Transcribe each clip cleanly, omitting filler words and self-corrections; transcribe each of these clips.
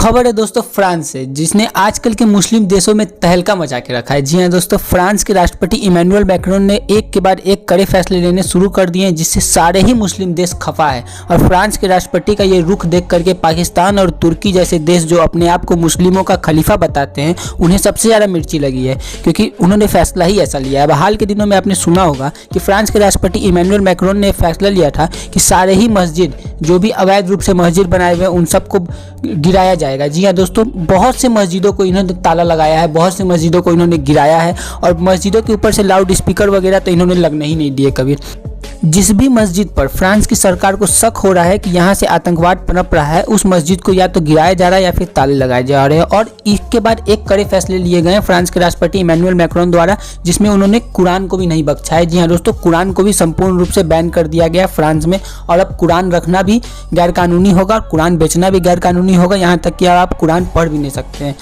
खबर है दोस्तों फ्रांस से, जिसने आजकल के मुस्लिम देशों में तहलका मचा के रखा है। जी हां दोस्तों, फ्रांस के राष्ट्रपति इमैनुअल मैक्रोन ने एक के बाद एक कड़े फैसले लेने शुरू कर दिए हैं, जिससे सारे ही मुस्लिम देश खफा है। और फ्रांस के राष्ट्रपति का ये रुख देख करके पाकिस्तान और तुर्की जैसे देश जो अपने आप को मुस्लिमों का खलीफा बताते हैं, उन्हें सबसे ज़्यादा मिर्ची लगी है, क्योंकि उन्होंने फैसला ही ऐसा लिया है। अब हाल के दिनों में आपने सुना होगा कि फ्रांस के राष्ट्रपति इमैनुअल मैक्रोन ने फैसला लिया था कि सारे ही मस्जिद जो भी अवैध रूप से मस्जिद बनाए हुए हैं उन सबको गिराया जाएगा। जी हाँ दोस्तों, बहुत से मस्जिदों को इन्होंने ताला लगाया है, बहुत से मस्जिदों को इन्होंने गिराया है, और मस्जिदों के ऊपर से लाउड स्पीकर वगैरह तो इन्होंने लगने ही नहीं दिए कभी। जिस भी मस्जिद पर फ्रांस की सरकार को शक हो रहा है कि यहाँ से आतंकवाद पनप रहा है, उस मस्जिद को या तो गिराया जा रहा है या फिर ताले लगाए जा रहे हैं। और इसके बाद एक कड़े फैसले लिए गए फ्रांस के राष्ट्रपति इमैनुअल मैक्रोन द्वारा, जिसमें उन्होंने कुरान को भी नहीं बख्शा है। जी हाँ दोस्तों, कुरान को भी संपूर्ण रूप से बैन कर दिया गया फ्रांस में, और अब कुरान रखना भी गैरकानूनी होगा, कुरान बेचना भी गैरकानूनी होगा, यहाँ तक कि आप कुरान पढ़ भी नहीं सकते हैं।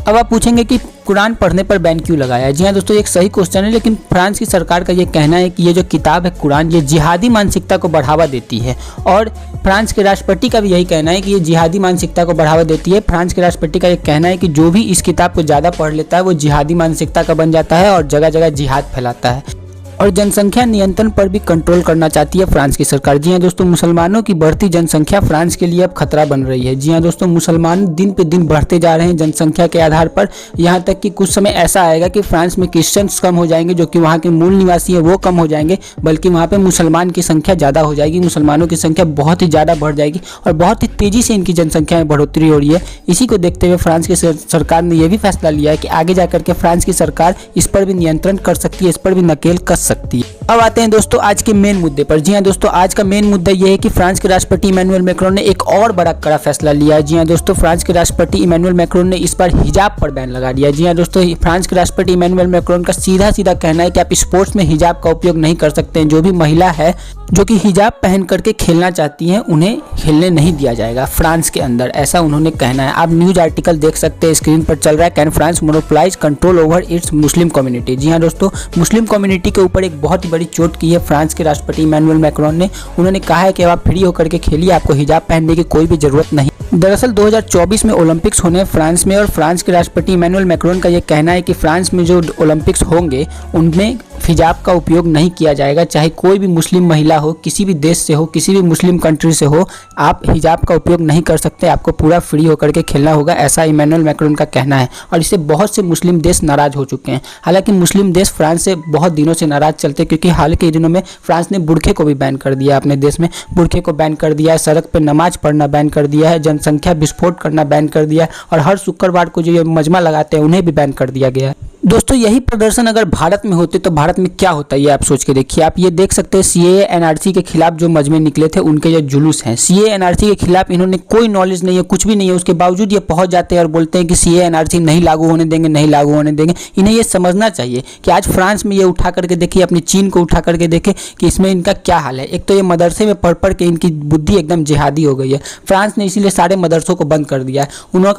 अब आप पूछेंगे कि कुरान पढ़ने पर बैन क्यों लगाया है। जी हाँ दोस्तों, एक सही क्वेश्चन है, लेकिन फ्रांस की सरकार का ये कहना है कि ये जो किताब है कुरान, ये जिहादी मानसिकता को बढ़ावा देती है। और फ्रांस के राष्ट्रपति का भी यही कहना है कि ये जिहादी मानसिकता को बढ़ावा देती है। फ्रांस के राष्ट्रपति का ये कहना है कि जो भी इस किताब को ज़्यादा पढ़ लेता है वो जिहादी मानसिकता का बन जाता है और जगह जगह जिहाद फैलाता है। और जनसंख्या नियंत्रण पर भी कंट्रोल करना चाहती है फ्रांस की सरकार। जी हाँ दोस्तों, मुसलमानों की बढ़ती जनसंख्या फ्रांस के लिए अब खतरा बन रही है। जी हाँ दोस्तों, मुसलमान दिन पे दिन बढ़ते जा रहे हैं जनसंख्या के आधार पर, यहाँ तक कि कुछ समय ऐसा आएगा कि फ्रांस में क्रिश्चियंस कम हो जाएंगे, जो कि वहाँ के मूल निवासी हैं वो कम हो जाएंगे, बल्कि वहाँ पे मुसलमान की संख्या ज़्यादा हो जाएगी। मुसलमानों की संख्या बहुत ही ज़्यादा बढ़ जाएगी और बहुत ही तेज़ी से इनकी जनसंख्या में बढ़ोतरी हो रही है। इसी को देखते हुए फ्रांस की सरकार ने यह भी फैसला लिया है कि आगे जाकर के फ्रांस की सरकार इस पर भी नियंत्रण कर सकती है, इस पर भी नकेल कस सकती है। अब आते हैं दोस्तों आज के मेन मुद्दे पर। जी हाँ दोस्तों, आज का मेन मुद्दा यह है कि फ्रांस के राष्ट्रपति इमैनुअल मैक्रोन ने एक और बड़ा कड़ा फैसला लिया है। जी हाँ दोस्तों, फ्रांस के राष्ट्रपति इमैनुअल मैक्रोन ने इस बार हिजाब पर बैन लगा दिया। जी हाँ दोस्तों, फ्रांस के राष्ट्रपति इमैनुअल मैक्रोन का सीधा सीधा कहना है कि आप स्पोर्ट्स में हिजाब का उपयोग नहीं कर सकते हैं। जो भी महिला है जो कि हिजाब पहन करके खेलना चाहती हैं, उन्हें खेलने नहीं दिया जाएगा फ्रांस के अंदर, ऐसा उन्होंने कहना है। आप न्यूज आर्टिकल देख सकते हैं, स्क्रीन पर चल रहा है, can France monopolise control over its Muslim community. जी हाँ दोस्तों, मुस्लिम कम्युनिटी के ऊपर एक बहुत ही बड़ी चोट की है फ्रांस के राष्ट्रपति इमैनुअल मैक्रोन ने। उन्होंने कहा है कि आप फ्री होकर के खेलिए, आपको हिजाब पहनने की कोई भी जरूरत नहीं। दरअसल 2024 में ओलंपिक्स होने फ्रांस में, और फ्रांस के राष्ट्रपति इमैनुअल मैक्रोन का ये कहना है कि फ्रांस में जो ओलंपिक्स होंगे उनमें हिजाब का उपयोग नहीं किया जाएगा। चाहे कोई भी मुस्लिम महिला हो, किसी भी देश से हो, किसी भी मुस्लिम कंट्री से हो, आप हिजाब का उपयोग नहीं कर सकते, आपको पूरा फ्री होकर के खेलना होगा, ऐसा इमैनुअल मैक्रोन का कहना है। और इससे बहुत से मुस्लिम देश नाराज हो चुके हैं। हालांकि मुस्लिम देश फ्रांस से बहुत दिनों से नाराज चलते, क्योंकि हाल के दिनों में फ्रांस ने बुरखे को भी बैन कर दिया, अपने देश में बुरखे को बैन कर दिया है, सड़क पर नमाज पढ़ना बैन कर दिया है, जनसंख्या विस्फोट करना बैन कर दिया है, और हर शुक्रवार को जो ये मजमा लगाते हैं उन्हें भी बैन कर दिया गया है। दोस्तों, यही प्रदर्शन अगर भारत में होते तो भारत में क्या होता है, ये आप सोच के देखिए। आप ये देख सकते हैं सीएए एनआरसी के खिलाफ जो मजमे निकले थे, उनके जो जुलूस हैं, सीएए एनआरसी के खिलाफ इन्होंने कोई नॉलेज नहीं है, कुछ भी नहीं है, उसके बावजूद ये पहुंच जाते हैं और बोलते हैं कि सीएए एनआरसी नहीं लागू होने देंगे, नहीं लागू होने देंगे। इन्हें ये समझना चाहिए कि आज फ्रांस में ये उठा करके देखिए, अपनी चीन को उठा करके देखे कि इसमें इनका क्या हाल है। एक तो ये मदरसे में पढ़ पढ़ के इनकी बुद्धि एकदम जिहादी हो गई है। फ्रांस ने इसीलिए सारे मदरसों को बंद कर दिया है।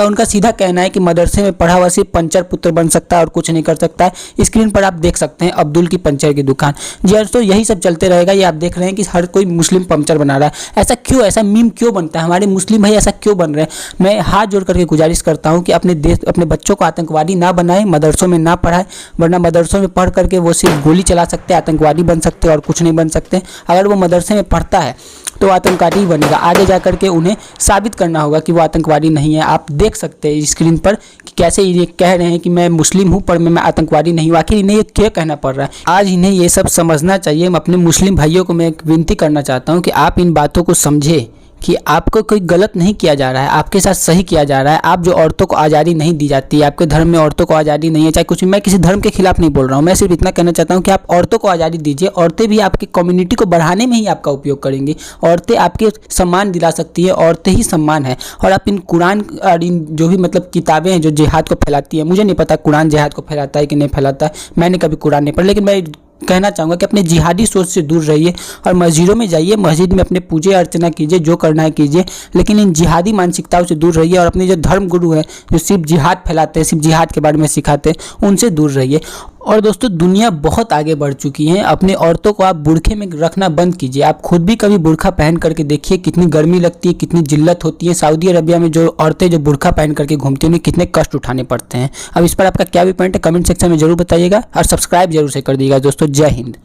उनका सीधा कहना है कि मदरसे में पढ़ा हुआ सिर्फ पंचर पुत्र बन सकता है और कुछ नहीं कर सकता है। स्क्रीन पर आप देख सकते हैं अब्दुल की पंचर की दुकान। जी दोस्तों, यही सब चलते रहेगा। ये आप देख रहे हैं कि हर कोई मुस्लिम पंचर बना रहा है। ऐसा क्यों, ऐसा मीम क्यों बनता है? हमारे मुस्लिम भाई ऐसा क्यों बन रहे हैं? मैं हाथ जोड़ करके गुजारिश करता हूं कि अपने देश, अपने बच्चों को आतंकवादी ना बनाएं, मदरसों में ना पढ़ाएं, वरना मदरसों में पढ़ करके वो सिर्फ गोली चला सकते हैं, आतंकवादी बन सकते हैं और कुछ नहीं बन सकते। अगर वो मदरसे में पढ़ता है तो आतंकवादी बनेगा। आगे जाकर के उन्हें साबित करना होगा कि वो आतंकवादी नहीं है। आप देख सकते हैं स्क्रीन पर कि कैसे ये कह रहे हैं कि मैं मुस्लिम हूं पर मैं आतंकवादी नहीं हूं। आखिर इन्हें ये क्या कहना पड़ रहा है? आज इन्हें ये सब समझना चाहिए। मैं अपने मुस्लिम भाइयों को मैं एक विनती करना चाहता हूं कि आप इन बातों को समझे कि आपको कोई गलत नहीं किया जा रहा है, आपके साथ सही किया जा रहा है। आप जो औरतों को आज़ादी नहीं दी जाती है, आपके धर्म में औरतों को आज़ादी नहीं है, चाहे कुछ, मैं किसी धर्म के खिलाफ नहीं बोल रहा हूँ, मैं सिर्फ इतना कहना चाहता हूँ कि आप औरतों को आज़ादी दीजिए। औरतें भी आपकी कम्युनिटी को बढ़ाने में ही आपका उपयोग करेंगी। औरतें आपके सम्मान दिला सकती है, औरतें ही सम्मान है। और आप इन कुरान और इन जो भी मतलब किताबें हैं जो जिहाद को फैलाती है, मुझे नहीं पता कुरान जिहाद को फैलाता है कि नहीं फैलाता है, मैंने कभी कुरान नहीं पढ़ा, लेकिन मैं कहना चाहूँगा कि अपने जिहादी सोच से दूर रहिए और मस्जिदों में जाइए, मस्जिद में अपने पूजे अर्चना कीजिए, जो करना है कीजिए, लेकिन इन जिहादी मानसिकताओं से दूर रहिए। और अपने जो धर्म गुरु हैं जो सिर्फ जिहाद फैलाते हैं, सिर्फ जिहाद के बारे में सिखाते हैं, उनसे दूर रहिए। और दोस्तों दुनिया बहुत आगे बढ़ चुकी है। अपने औरतों को आप बुरखे में रखना बंद कीजिए। आप खुद भी कभी बुरखा पहन करके देखिए कितनी गर्मी लगती है, कितनी जिल्लत होती है। सऊदी अरबिया में जो औरतें जो बुरखा पहन करके घूमती हैं उन्हें कितने कष्ट उठाने पड़ते हैं। अब इस पर आपका क्या भी पॉइंट है कमेंट सेक्शन में जरूर बताइएगा और सब्सक्राइब जरूर से कर दीजिएगा दोस्तों। जय हिंद।